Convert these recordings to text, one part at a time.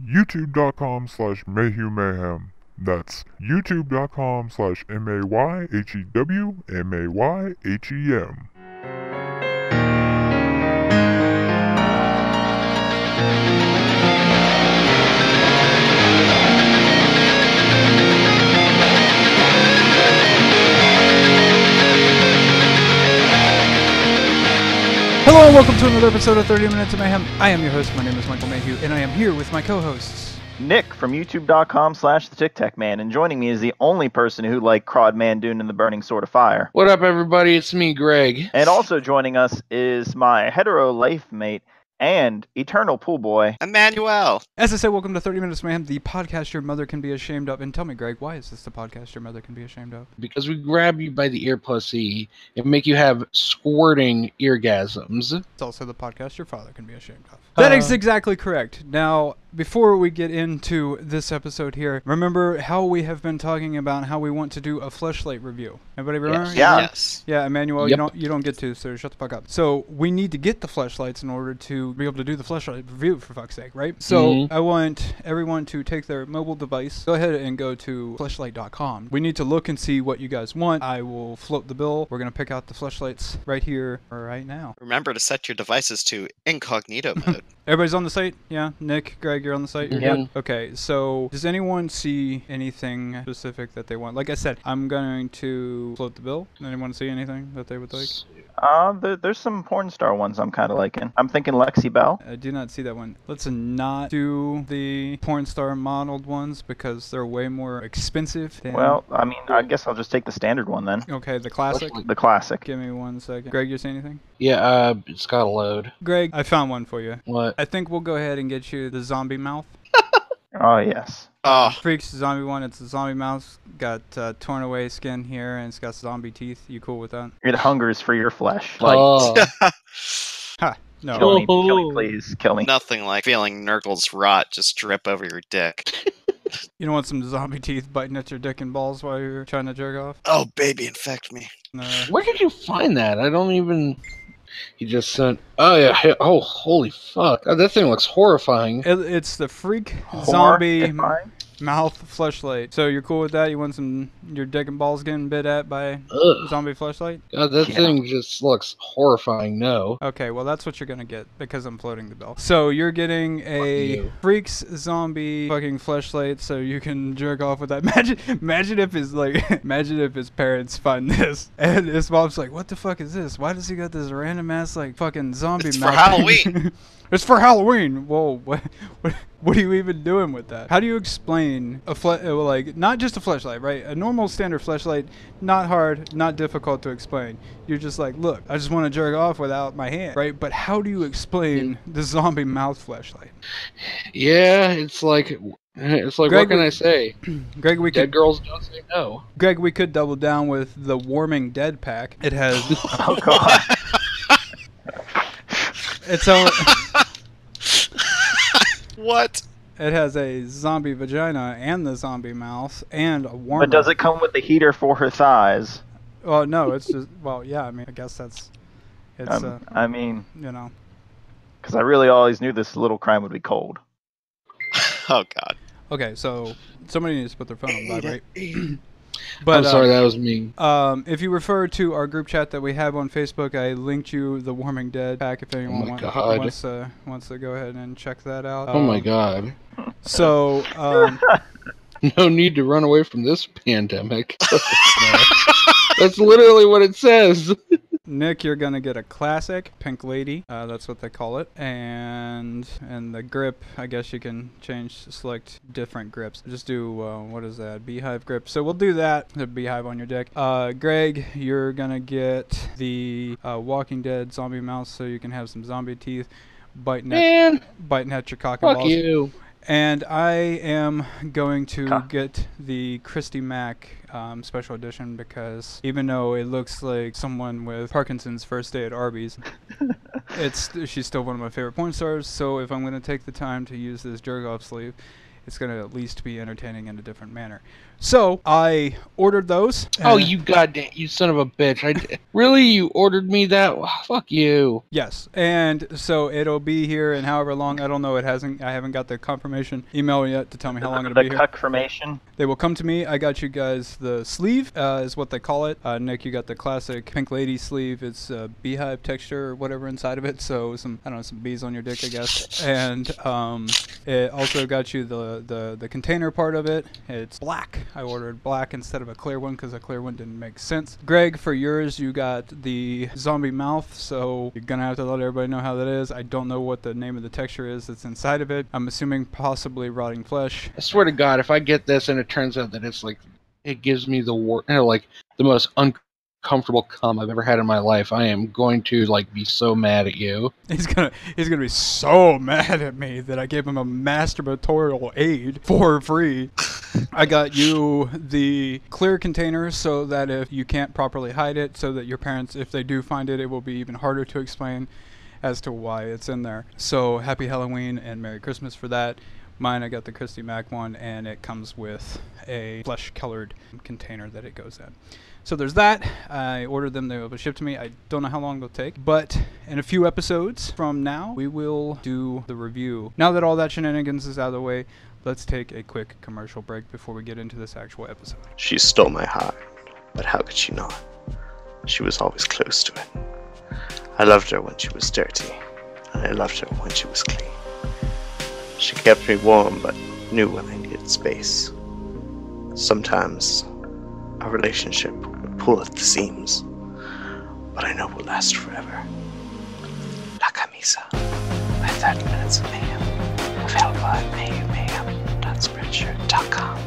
youtube.com/MayhewMayhem. That's youtube.com/MayhewMayhem. Hello and welcome to another episode of 30 Minutes of Mayhem. I am your host, my name is Michael Mayhew, and I am here with my co-hosts. Nick from youtube.com/TheTicTacMan, and joining me is the only person who liked Crawd Mandoon and the Burning Sword of Fire. What up, everybody? It's me, Greg. And also joining us is my hetero life mate and eternal pool boy, Emmanuel. As I said, welcome to 30 Minutes of Mayhem, the podcast your mother can be ashamed of. And tell me, Greg, why is this the podcast your mother can be ashamed of? Because we grab you by the ear pussy and make you have squirting eargasms. It's also the podcast your father can be ashamed of. That is exactly correct. Now, before we get into this episode here, remember how we have been talking about how we want to do a Fleshlight review. Everybody remember? Yes. Yeah, Emmanuel, Yep. you don't get to, so shut the fuck up. So we need to get the Fleshlights in order to be able to do the Fleshlight review, for fuck's sake, right? So I want everyone to take their mobile device, go ahead and go to fleshlight.com. We need to look and see what you guys want. I will float the bill. We're going to pick out the Fleshlights right here, right now. Remember to set your devices to incognito mode. Everybody's on the site? Yeah? Nick, Greg, you're on the site? You're Yeah. good? Okay, so does anyone see anything specific that they want? Like I said, I'm going to float the bill. Anyone see anything that they would like? there's some porn star ones I'm kind of liking. I'm thinking Lexi Bell. I do not see that one. Let's not do the porn star modeled ones because they're way more expensive. Well, I mean, I guess I'll just take the standard one then. Okay, the classic. The classic. Give me 1 second. Greg, you see anything? Yeah, it's got to load. Greg, I found one for you. What? I think we'll go ahead and get you the zombie mouth. Oh, yes. Oh, Freaks zombie one. It's a zombie mouth. Got torn away skin here, and it's got zombie teeth. You cool with that? It hungers for your flesh. Like, Ha! No. kill me, please. Kill me. nothing like feeling Nurgle's rot just drip over your dick. You don't want some zombie teeth biting at your dick and balls while you're trying to jerk off? Oh, baby, infect me. No. Where did you find that? I don't even... He just sent... Oh, yeah. Oh, holy fuck. Oh, that thing looks horrifying. It's the freak zombie Horrifying? mouth fleshlight. So you're cool with that? You want your dick and balls getting bit at by Ugh. zombie fleshlight? God, that thing just looks horrifying. No. Okay, well that's what you're gonna get because I'm floating the bill. So you're getting a you. freaks zombie fucking fleshlight, so you can jerk off with that. Imagine if imagine if his parents find this and his mom's like, "What the fuck is this? Why does he got this random ass like fucking zombie It's mouth for Halloween." It's for Halloween. Whoa, what are you even doing with that? How do you explain like not just a fleshlight, right? A normal standard fleshlight, not hard, not difficult to explain. You're just like, look, I just want to jerk off without my hand, right? But how do you explain the zombie mouth fleshlight? Yeah, it's like... Greg, what can I say? Greg, we Dead could girls don't say no. Greg, we could double down with the warming dead pack. It has Oh, God. its own. What? It has a zombie vagina and the zombie mouth and a warmer. But does it come with the heater for her thighs? Oh no, it's just yeah. I mean, I guess it's I mean, you know. because I really always knew this little crime would be cold. Oh, God. Okay, so somebody needs to put their phone on vibrate. But I'm sorry, that was me. if you refer to our group chat that we have on Facebook, I linked you the Warming Dead pack if anyone wants to go ahead and check that out. Oh my god. So, No need to run away from this pandemic. That's literally what it says. Nick, you're gonna get a classic pink lady. That's what they call it, and the grip. I guess you can select different grips. Just do what is that? Beehive grip. So we'll do that. The beehive on your dick. Greg, you're gonna get the Walking Dead zombie mouth, so you can have some zombie teeth biting at your cock and Fuck balls. you. And I am going to get the Christy Mack special edition because even though it looks like someone with Parkinson's first day at Arby's, she's still one of my favorite porn stars. So if I'm going to take the time to use this jerk-off sleeve, it's going to at least be entertaining in a different manner. So I ordered those. Oh, you goddamn, you son of a bitch. Really? You ordered me that? Oh, fuck you. Yes. And so it'll be here in however long. I don't know. I haven't got the confirmation email yet to tell me how long it'll be here. The confirmation. They will come to me. I got you guys the sleeve, is what they call it. Nick, you got the classic Pink Lady sleeve. It's a beehive texture or whatever inside of it. So some bees on your dick, I guess. And it also got you the container part of it. It's black. I ordered black instead of a clear one because a clear one didn't make sense. Greg, for yours, you got the zombie mouth, so you're gonna have to let everybody know how that is. I don't know what the name of the texture is that's inside of it. I'm assuming possibly rotting flesh. I swear to God, if I get this and it turns out that it's like, it gives me the most uncomfortable cum I've ever had in my life, I am going to like be so mad at you. He's gonna be so mad at me that I gave him a masturbatorial aid for free. I got you the clear container so that if you can't properly hide it, so that your parents, if they do find it, it will be even harder to explain as to why it's in there. So happy Halloween and Merry Christmas for that. Mine, I got the Christy Mac one, and it comes with a flesh-colored container that it goes in. So there's that. I ordered them. They will be shipped to me. I don't know how long they'll take, but in a few episodes from now, we will do the review. Now that all that shenanigans is out of the way, let's take a quick commercial break before we get into this actual episode. She stole my heart, but how could she not? She was always close to it. I loved her when she was dirty, and I loved her when she was clean. She kept me warm, but knew when I needed space. Sometimes our relationship would pull at the seams, but I know will last forever. La Camisa by 30 Minutes of Mayhem, available at MayhewMayhem.spreadshirt.com.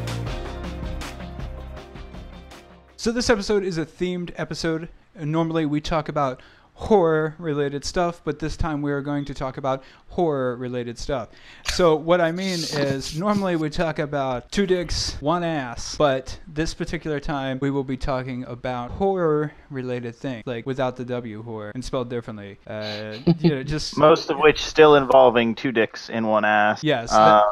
So this episode is a themed episode. Normally we talk about horror-related stuff, but this time we are going to talk about horror-related stuff. So what I mean is, normally we talk about 2 dicks, 1 ass, but this particular time we will be talking about horror-related things, like without the W, horror, and spelled differently. Just most of which still involving 2 dicks in 1 ass. Yes. A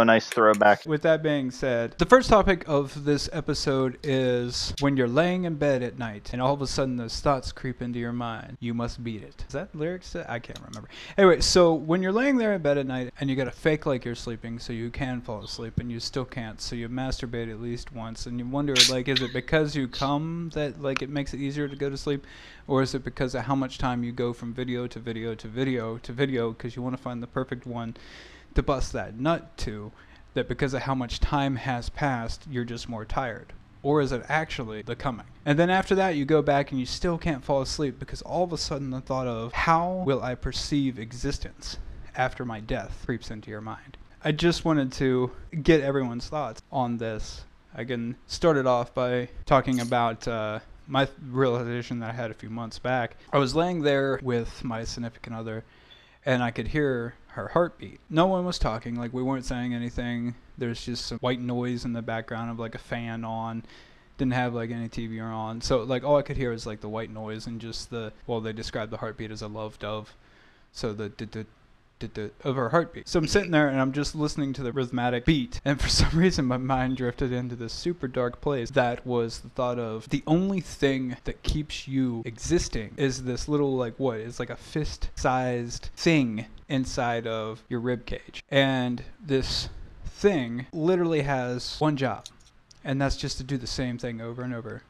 nice throwback. With that being said, the first topic of this episode is when you're laying in bed at night and all of a sudden those thoughts creep into your mind. You must beat it. Is that lyrics? I can't remember. Anyway, so when you're laying there in bed at night and you gotta fake like you're sleeping so you can fall asleep and you still can't, so you masturbate at least once and you wonder, like, is it because you come that like it makes it easier to go to sleep, or is it because of how much time you go from video to video to video to video because you want to find the perfect one to bust that nut to, that because of how much time has passed you're just more tired? Or is it actually the coming? And then after that, you go back and you still can't fall asleep because all of a sudden the thought of how will I perceive existence after my death creeps into your mind. I just wanted to get everyone's thoughts on this. I can start it off by talking about my realization that I had a few months back. I was laying there with my significant other and I could hear her heartbeat. No one was talking, like we weren't saying anything. There's just some white noise in the background of like a fan on. Didn't have like any TV on. So like all I could hear was like the white noise and just they described the heartbeat as a love dove. So the of her heartbeat. So I'm sitting there and I'm just listening to the rhythmic beat, and for some reason my mind drifted into this super dark place that was the thought of the only thing that keeps you existing is this little it's like a fist-sized thing inside of your rib cage, and this thing literally has one job, and that's just to do the same thing over and over.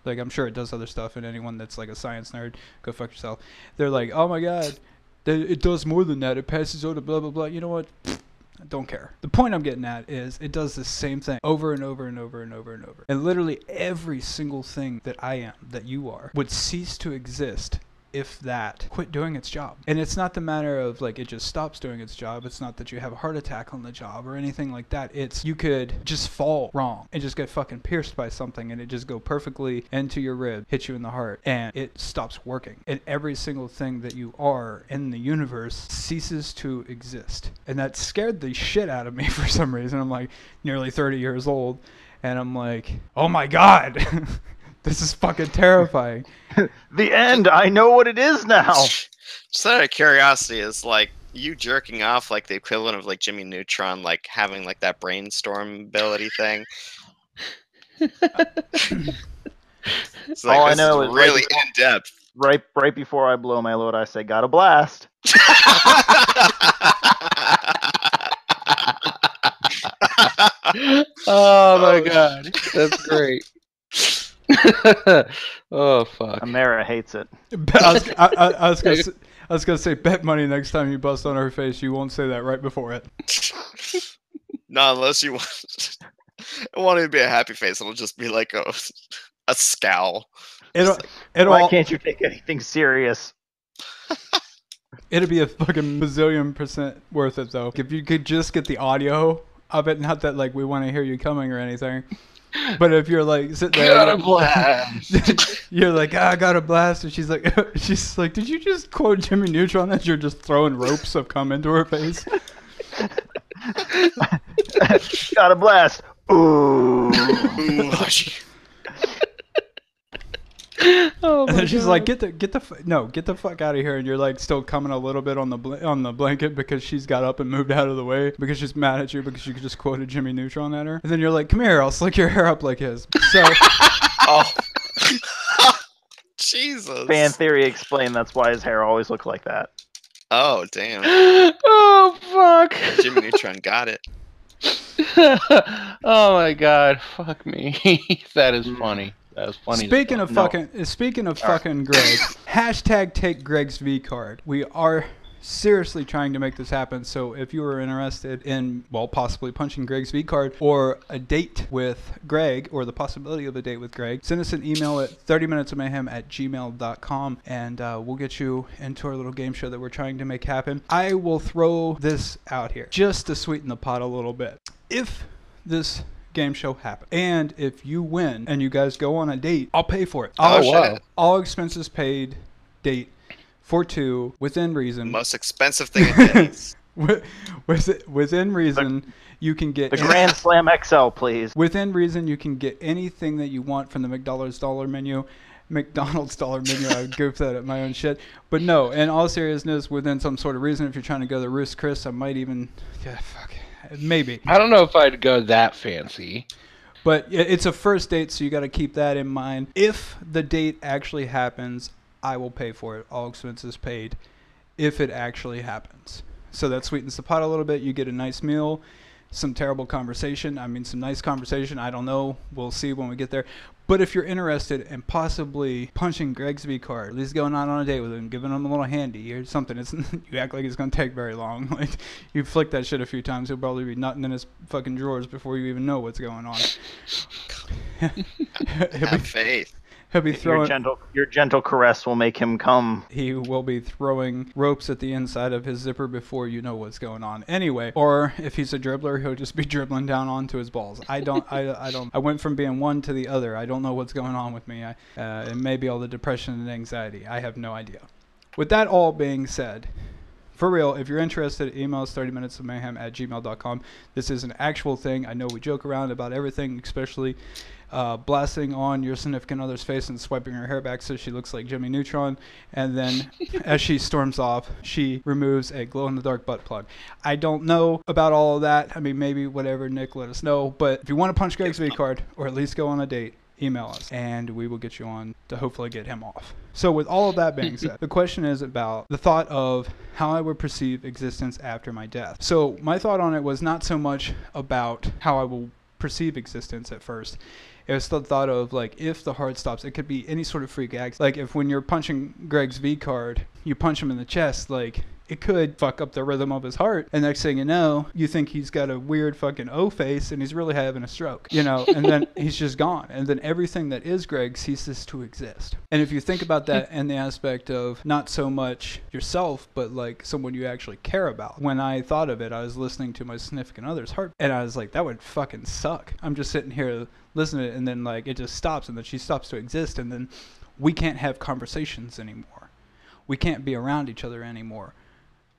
Like, I'm sure it does other stuff, and anyone that's like a science nerd, go fuck yourself. They're like, oh my god, it does more than that. It passes over to blah, blah, blah. You know what? I don't care. The point I'm getting at is it does the same thing over and over and over and over and over. And literally every single thing that I am, that you are, would cease to exist if that quit doing its job. And it's not the matter of like it just stops doing its job. It's not that you have a heart attack on the job or anything like that. It's you could just fall wrong and just get fucking pierced by something and it just go perfectly into your rib, hit you in the heart, and it stops working. And every single thing that you are in the universe ceases to exist. And that scared the shit out of me for some reason. I'm like nearly 30 years old and I'm like, oh my god. This is fucking terrifying. The end. I know what it is now. Just out of curiosity, is like you jerking off like the equivalent of like Jimmy Neutron, like having like that brainstorm ability thing. It's like, All I this know is is really in depth. right before I blow my load, I say, "Got a blast." Oh my god, that's great. Oh fuck. Amara hates it. I was gonna say, bet money next time you bust on her face, you won't say that right before it. No, unless you want. It won't even be a happy face. It'll just be like a scowl. Why can't you take anything serious? It'll be a fucking bazillion % worth it though. If you could just get the audio of it, not that like we want to hear you coming or anything. But if you're like sitting there, Got a blast. you're like, I got a blast, and she's like, did you just quote Jimmy Neutron as you're just throwing ropes of cum into her face? Got a blast. Ooh. Ooh, hush. Oh And my then she's God. like, get the fuck out of here, and you're like still coming a little bit on the blanket because she's got up and moved out of the way because she's mad at you because you just quoted Jimmy Neutron at her. And then you're like, come here, I'll slick your hair up like his. So Oh. Jesus. Fan theory explained that's why his hair always looked like that. Oh, damn. Oh fuck. Jimmy Neutron got it. Oh my god, fuck me. That is funny. That was funny. Speaking of No. fucking Greg, hashtag take Greg's V card. We are seriously trying to make this happen. So if you are interested in, well, possibly punching Greg's V card or a date with Greg or the possibility of a date with Greg, send us an email at 30minutesofmayhem@gmail.com and we'll get you into our little game show that we're trying to make happen. I will throw this out here just to sweeten the pot a little bit. If this game show happens and if you win and you guys go on a date, I'll pay for it. Oh, wow. shit. All expenses paid date for two within reason. Most expensive thing it is. Within reason, you can get The Grand Slam XL, please. within reason you can get anything that you want from the McDonald's dollar menu. I would goof that at my own shit. But no, in all seriousness, within some sort of reason, if you're trying to go to Roost Chris, I might even, maybe. I don't know if I'd go that fancy. But it's a first date, so you got to keep that in mind. If the date actually happens, I will pay for it. All expenses paid if it actually happens. So that sweetens the pot a little bit. You get a nice meal, some terrible conversation. I mean, some nice conversation. I don't know. We'll see when we get there. But if you're interested in possibly punching Greg's V card, at least going out on a date with him, giving him a little handy or something, you act like it's going to take very long. Like, you flick that shit a few times, he'll probably be nutting in his fucking drawers before you even know what's going on. Have faith. He'll be throwing. Your gentle caress will make him come. He will be throwing ropes at the inside of his zipper before you know what's going on. Anyway, or if he's a dribbler, he'll just be dribbling down onto his balls. I went from being one to the other. I don't know what's going on with me. It may be all the depression and anxiety. I have no idea. With that all being said, for real, if you're interested, email us 30minutesofmayhem@gmail.com. This is an actual thing. I know we joke around about everything, especially blasting on your significant other's face and swiping her hair back so she looks like Jimmy Neutron. And then as she storms off, she removes a glow-in-the-dark butt plug. I don't know about all of that. I mean, maybe whatever, Nick, let us know. But if you want to punch Greg's V card or at least go on a date, email us and we will get you on to hopefully get him off. So with all of that being said, the question is about the thought of how I would perceive existence after my death. So my thought on it was not so much about how I will perceive existence at first. It was the thought of, like, if the heart stops, it could be any sort of freak accident. Like, if when you're punching Greg's V card, you punch him in the chest, like, it could fuck up the rhythm of his heart. And next thing you know, you think he's got a weird fucking O face and he's really having a stroke, you know, and then he's just gone. And then everything that is Greg ceases to exist. And if you think about that in the aspect of not so much yourself, but like someone you actually care about. When I thought of it, I was listening to my significant other's heart and I was like, that would fucking suck. I'm just sitting here listening to it and then like it just stops and then she stops to exist and then we can't have conversations anymore. We can't be around each other anymore.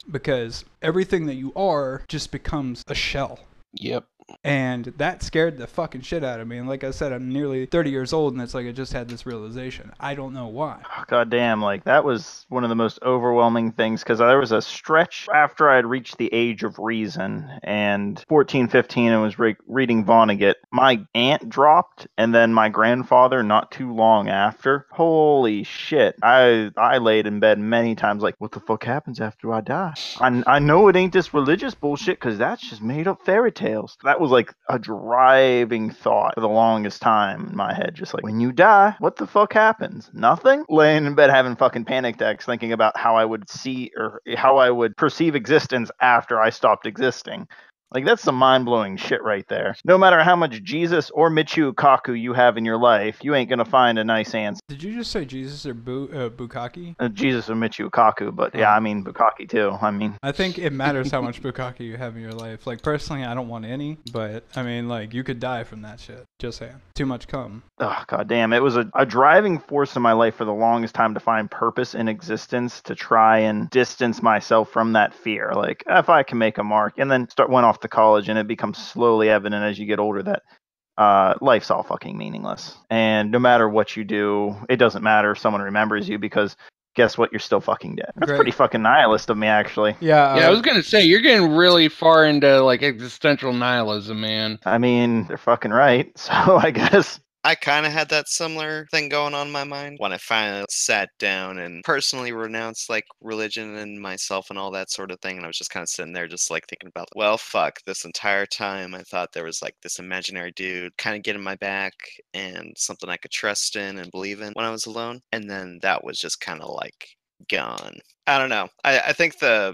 Because everything that you are just becomes a shell. Yep. And that scared the fucking shit out of me. And like I said, I'm nearly 30 years old, and it's like I just had this realization. I don't know why. Oh, God damn, like that was one of the most overwhelming things because there was a stretch after I had reached the age of reason and 14, 15, and was reading Vonnegut. My aunt dropped, and then my grandfather not too long after. Holy shit. I laid in bed many times like, what the fuck happens after I die? I know it ain't this religious bullshit because that's just made up fairy tales. That was like a driving thought for the longest time in my head. Just like, when you die, what the fuck happens? Nothing? Laying in bed having fucking panic attacks thinking about how I would see or how I would perceive existence after I stopped existing. Like, that's some mind-blowing shit right there. No matter how much Jesus or Michio Kaku you have in your life, you ain't gonna find a nice answer. Did you just say Jesus or Bukkake? Jesus or Michio Kaku, but yeah, I mean Bukkake too. I mean, I think it matters how much Bukkake you have in your life. Like, personally, I don't want any, but I mean, like, you could die from that shit. Just saying. Too much cum. Oh, God damn. It was a driving force in my life for the longest time to find purpose in existence, to try and distance myself from that fear. Like, if I can make a mark, and then went off to college, and it becomes slowly evident as you get older that life's all fucking meaningless. And no matter what you do, it doesn't matter if someone remembers you because guess what? You're still fucking dead. That's pretty fucking nihilist of me, actually. Yeah, I was gonna say, you're getting really far into, like, existential nihilism, man. I mean, they're fucking right, so I guess. I kind of had that similar thing going on in my mind when I finally sat down and personally renounced like religion and myself and all that sort of thing. And I was just kind of sitting there just like thinking about, well, fuck, this entire time I thought there was like this imaginary dude kind of getting my back and something I could trust in and believe in when I was alone. And then that was just kind of like gone. I don't know. I think the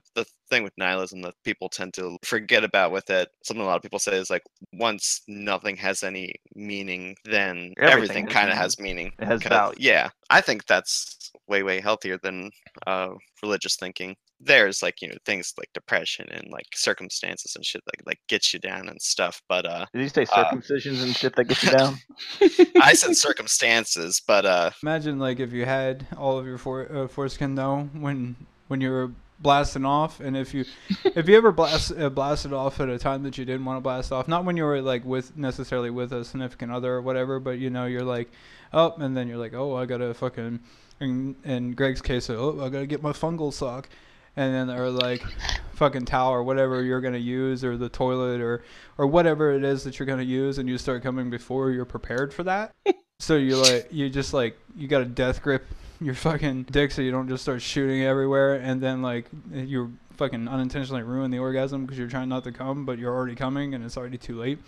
thing with nihilism that people tend to forget about with it, something a lot of people say is like, once nothing has any meaning, then everything kind of has meaning. It has value. Yeah, I think that's way healthier than religious thinking. There's like, you know, things like depression and like circumstances and shit like gets you down and stuff. But did you say circumcisions and shit that gets you down? I said circumstances, but imagine like if you had all of your foreskin though when you were blasting off, and if you ever blasted off at a time that you didn't want to blast off, not when you were like necessarily with a significant other or whatever, but you know, you're like, oh, and then you're like, oh, I gotta fucking, in Greg's case, oh, I gotta get my fungal sock. And then, or like fucking towel or whatever you're going to use, or the toilet or whatever it is that you're going to use, and you start coming before you're prepared for that. So you got a death grip your fucking dick so you don't just start shooting everywhere, and then like you fucking unintentionally ruin the orgasm because you're trying not to come, but you're already coming and it's already too late.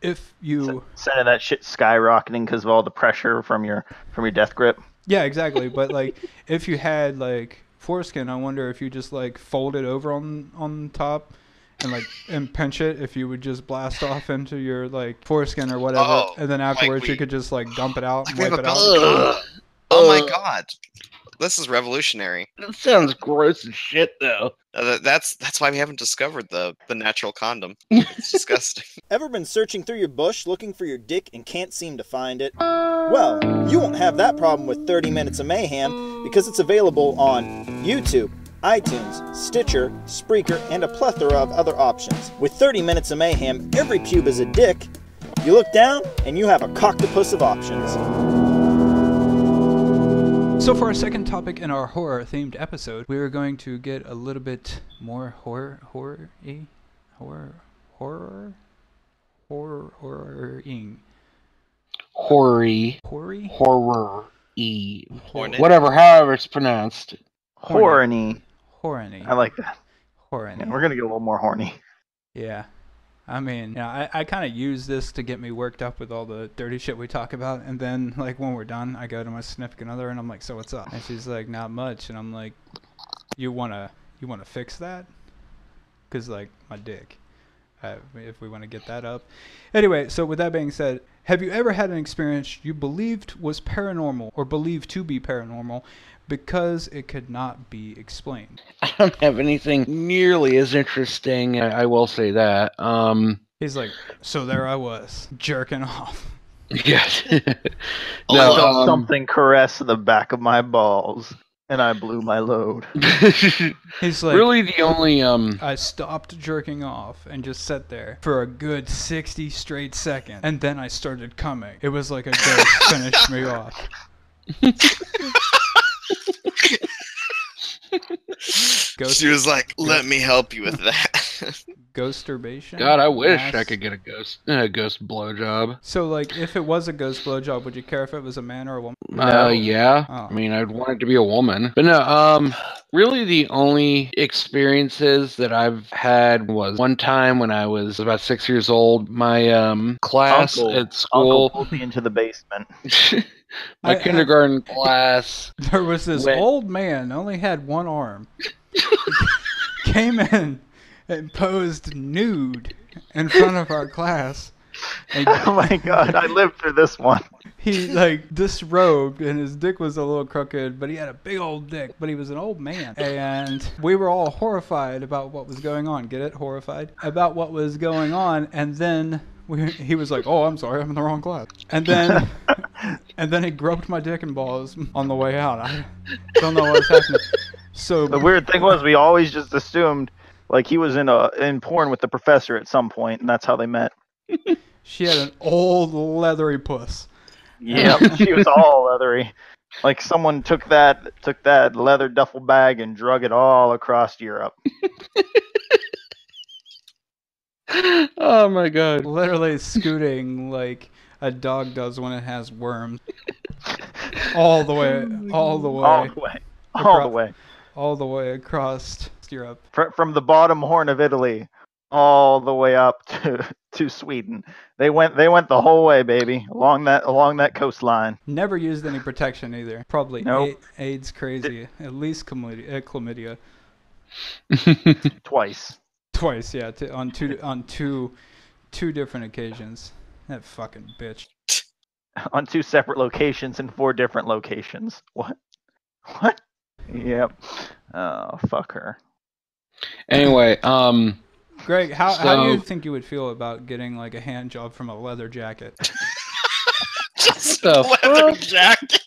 If you... Instead of that shit skyrocketing because of all the pressure from your death grip. Yeah, exactly. But like if you had like... foreskin, I wonder if you just like fold it over on top and pinch it, if you would just blast off into your like foreskin or whatever, and then afterwards you could just like dump it out and wipe it out. Oh my god, this is revolutionary. That sounds gross as shit though. That's why we haven't discovered the natural condom. It's disgusting. Ever been searching through your bush looking for your dick and can't seem to find it? Well, you won't have that problem with 30 Minutes of Mayhem because it's available on YouTube, iTunes, Stitcher, Spreaker, and a plethora of other options. With 30 Minutes of Mayhem, every pube is a dick. You look down and you have a cocktopus of options. So for our second topic in our horror-themed episode, we are going to get a little bit more horror-ing. Whatever, however it's pronounced. Horny. Horny. I like that. Horny. Yeah, we're gonna get a little more horny. Yeah. I mean, you know, I kind of use this to get me worked up with all the dirty shit we talk about, and then, like, when we're done, I go to my significant other, and I'm like, so what's up? And she's like, not much, and I'm like, you wanna fix that? Because, like, my dick, if we want to get that up. Anyway, so with that being said, have you ever had an experience you believed was paranormal, or believed to be paranormal, because it could not be explained? I don't have anything nearly as interesting, I will say that. He's like, so there I was, jerking off. Yes. I felt something caress the back of my balls. And I blew my load. He's like, Really, the only I stopped jerking off and just sat there for a good 60 straight seconds, and then I started coming. It was like a ghost finished me off. She was like, "Let me help you with that." Ghosturbation? God, I wish Mass- I could get a ghost blowjob. So, like, if it was a ghost blowjob, would you care if it was a man or a woman? No. Yeah. Oh. I mean, I'd want it to be a woman. But no, really the only experiences that I've had was one time when I was about 6 years old. My class Uncle at school, pulled me into the basement. my kindergarten class. There was this When- old man, only had one arm. Came in and posed nude in front of our class. And Oh my god, I lived through this one. he like disrobed and his dick was a little crooked, but he had a big old dick, but he was an old man. And we were all horrified about what was going on. Get it? Horrified about what was going on. And then he was like, "Oh, I'm sorry, I'm in the wrong class." And then he groped my dick and balls on the way out. I don't know what was happening. So The weird thing was, we always just assumed like he was in porn with the professor at some point, and that's how they met. she had an old leathery puss. Yep, she was all leathery. Like someone took that leather duffel bag and drug it all across Europe. Oh my god. Literally scooting like a dog does when it has worms. All the way All the way across Europe. from the bottom horn of Italy, all the way up to Sweden. They went the whole way, baby, along that coastline. Never used any protection either. Probably Nope. AIDS crazy. At least chlamydia. Twice. Twice, yeah, on two different occasions. That fucking bitch. On 2 separate locations in 4 different locations. What? Yep. Oh, fuck her. Anyway, Greg, how do you think you would feel about getting like a hand job from a leather jacket? Just The leather jacket.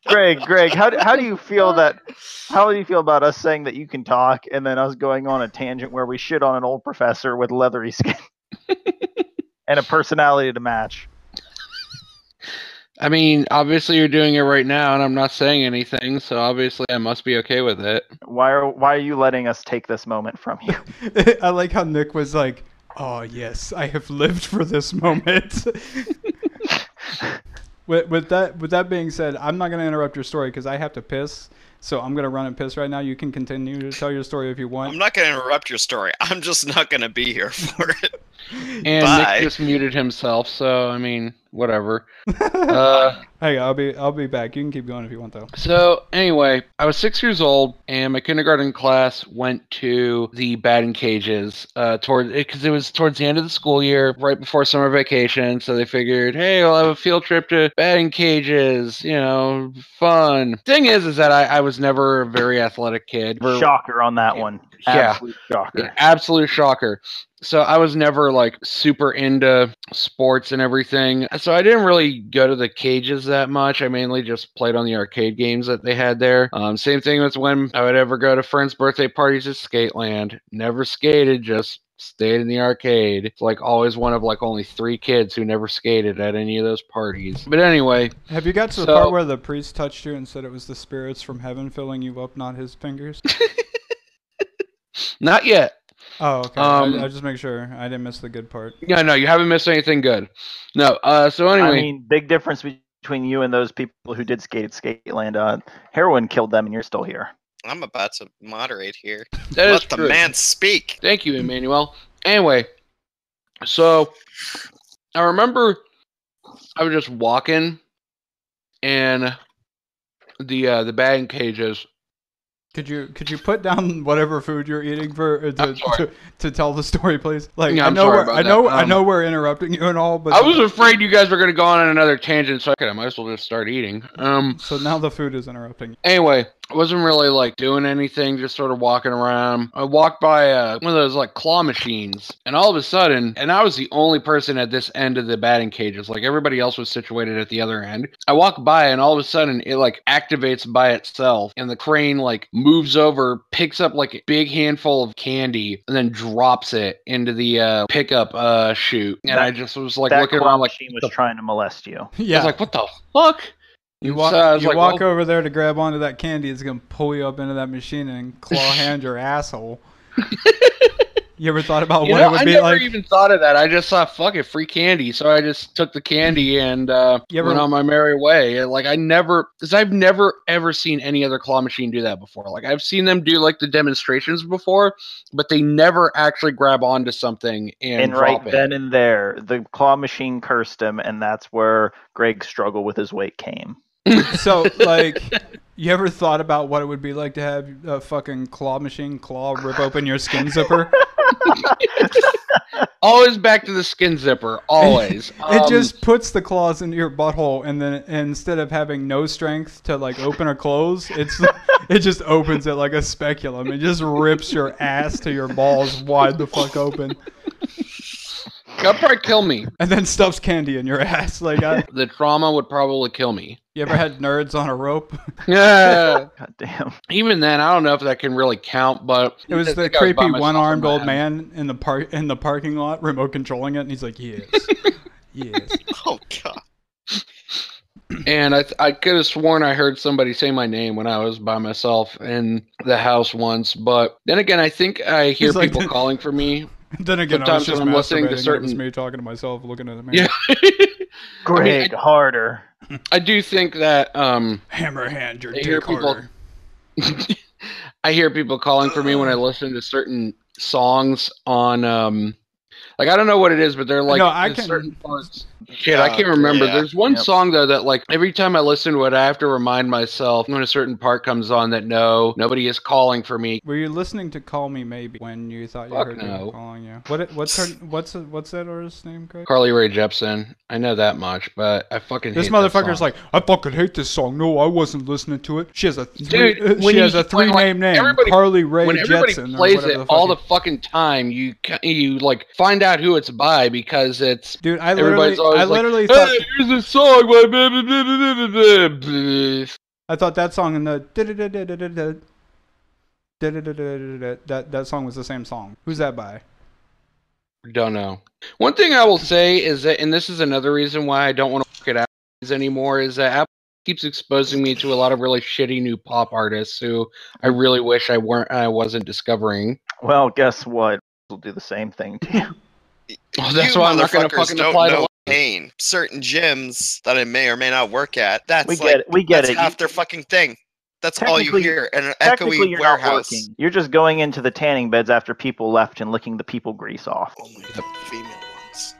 Greg, how do you feel that? How do you feel about us saying that you can talk, and then us going on a tangent where we shit on an old professor with leathery skin and a personality to match? I mean, obviously you're doing it right now, and I'm not saying anything, so obviously I must be okay with it. Why are you letting us take this moment from you? I like how Nick was like, "Oh yes, I have lived for this moment." With that being said, I'm not going to interrupt your story because I have to piss. So I'm going to run and piss right now. You can continue to tell your story if you want. I'm not going to interrupt your story. I'm just not going to be here for it. And Bye. Nick just muted himself, so I mean, whatever. Hey, I'll be back. You can keep going if you want though. So anyway, I was 6 years old, and my kindergarten class went to the batting cages because it was towards the end of the school year, right before summer vacation. So they figured, hey, we'll have a field trip to batting cages. You know, fun. Thing is that I was never a very athletic kid. Shocker on that one. Yeah. Absolute shocker. Yeah, absolute shocker. So I was never like super into sports and everything. So I didn't really go to the cages that much. I mainly just played on the arcade games that they had there. Same thing with when I would ever go to friends' birthday parties at Skateland. Never skated, just stayed in the arcade. It's like always one of like only 3 kids who never skated at any of those parties. But anyway. Have you got to the part where the priest touched you and said it was the spirits from heaven filling you up, not his fingers? Not yet. Oh, okay. I just make sure I didn't miss the good part. Yeah, no, you haven't missed anything good. No, so anyway. I mean, big difference between you and those people who did skate at Skateland. Heroin killed them, and you're still here. I'm about to moderate here. That is Let the true. man speak. Thank you, Emmanuel. Anyway, so I remember I was just walking in the batting cages, Could you put down whatever food you're eating for to tell the story, please? Like, Yeah, I I know we're interrupting you and all, but I was afraid you guys were going to go on another tangent, so I might as well just start eating. So now the food is interrupting. Anyway, I wasn't really like doing anything, just sort of walking around. I walked by one of those like claw machines, and all of a sudden, and I was the only person at this end of the batting cages, like everybody else was situated at the other end. I walked by, and all of a sudden, it like activates by itself, and the crane like moves over, picks up like a big handful of candy, and then drops it into the pickup chute. And I just was like looking around, like machine was trying to molest you. I Yeah. was like, what the fuck? You And walk, so I was you like, walk well, over there to grab onto that candy. It's gonna pull you up into that machine and claw hand your asshole. You ever thought about what it would I be never like? even thought of that. I just thought, fuck it, free candy. So I just took the candy and went on my merry way. Like I've never ever seen any other claw machine do that before. Like I've seen them do like the demonstrations before, but they never actually grab onto something and right drop it. then and there, the claw machine cursed him, and that's where Greg's struggle with his weight came. So, like, you ever thought about what it would be like to have a fucking claw machine rip open your skin zipper? Always back to the skin zipper. Always. It just puts the claws into your butthole, and then instead of having no strength to like open or close, it just opens it like a speculum. It just rips your ass to your balls wide the fuck open. That'd probably kill me. And then stuffs candy in your ass. Like, The trauma would probably kill me. you ever had nerds on a rope? Yeah. God damn. Even then, I don't know if that can really count, but It was I the think I was by creepy myself one-armed in my old head. man in the parking lot, remote controlling it, and he's like, yes, yes. Oh god. And I could have sworn I heard somebody say my name when I was by myself in the house once, but then again, I think I hear He's like people the- calling for me. Then again, I was Sometimes just when I'm listening to masturbating, and it was certain- me talking to myself, looking at the mirror. Yeah. Greg, harder. I do think that Hammer hand your I hear dick people- harder. I hear people calling for me when I listen to certain songs on like I don't know what it is, but they're like No, I there's can- certain parts. Shit, I can't remember. Yeah. There's one Yep. song though that like every time I listen to it, I have to remind myself when a certain part comes on that no, nobody is calling for me. Were you listening to "Call Me Maybe" when you thought you Fuck heard no. people calling you? What's that artist's name, Craig? Carly Rae Jepsen. I know that much, but I fucking This hate that motherfucker's song. like, I fucking hate this song. No, I wasn't listening to it. She has a Dude, when you- three like, name name, everybody- Carly Rae when everybody Jepsen. or plays whatever it all the fuck fucking time, you like find out who it's by because it's Dude, I everybody's literally always like, thought hey, here's a song by blah, blah, blah, blah, blah, blah. I thought that song and the that song was the same song. Who's that by? Don't know. One thing I will say is that, and this is another reason why I don't want to work at Apple anymore, is that Apple keeps exposing me to a lot of really shitty new pop artists who I really wish I wasn't discovering. Well, guess what? We'll do the same thing to you. Oh, that's You why I'm not going to motherfuckers fucking don't apply know to. pain. Certain gyms that I may or may not work at. That's We get like it. We get that's it. half their fucking thing. That's all you Technically- hear in an Technically, echoey you're not warehouse. working. You're just going into the tanning beds after people left and licking the people grease off. Only the female ones.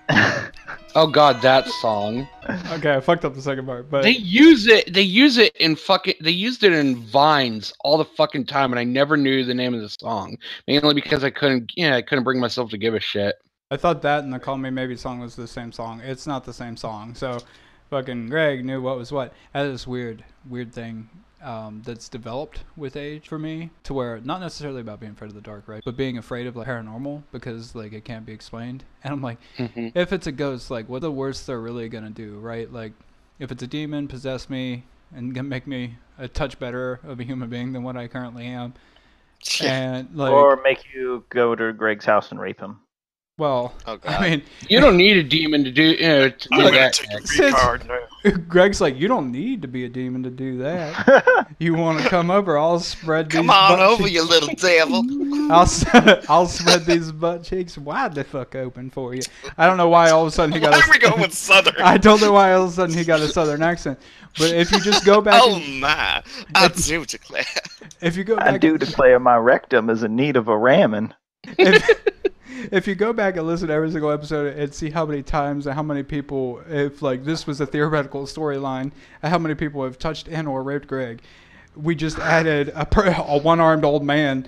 Oh God, that song. Okay, I fucked up the second part, but They use it in fucking. They used it in Vines all the fucking time, and I never knew the name of the song. Mainly because I couldn't bring myself to give a shit. I thought that and the "Call Me Maybe" song was the same song. It's not the same song. So, fucking Greg knew what was what. That is weird thing that's developed with age for me, to where not necessarily about being afraid of the dark, right? But being afraid of like paranormal because like it can't be explained. And I'm like, if it's a ghost, like what's the worst they're really gonna do, right? Like, if it's a demon, possess me and make me a touch better of a human being than what I currently am, and like, Or make you go to Greg's house and rape him. well, Oh god. I mean. You don't need a demon to do to do that. Greg's like, you don't need to be a demon to do that. You want to come over? I'll spread these. Come on butt over, cheeks. you little devil. I'll spread these butt cheeks wide the fuck open for you. I don't know why all of a sudden he got. Why are we going with Southern? I don't know why all of a sudden he got a southern accent. But if you just go back, Oh and, my! I do declare. if you go I back, do declare my rectum is in need of a ramming. if you go back and listen to every single episode and see how many times and how many people, if like this was a theoretical storyline, and how many people have touched and or raped Greg, we just added a one-armed old man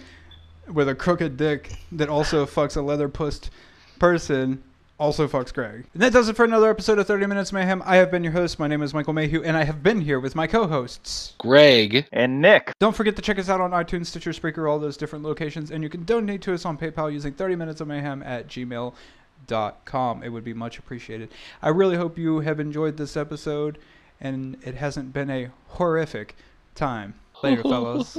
with a crooked dick that also fucks a leather-pussed person, also fucks Greg. And that does it for another episode of 30 Minutes Mayhem. I have been your host. My name is Michael Mayhew, and I have been here with my co-hosts, Greg And Nick. Don't forget to check us out on iTunes, Stitcher, Spreaker, all those different locations, and you can donate to us on PayPal using 30minutesofmayhem@gmail.com. It would be much appreciated. I really hope you have enjoyed this episode, and it hasn't been a horrific time. Later, fellas.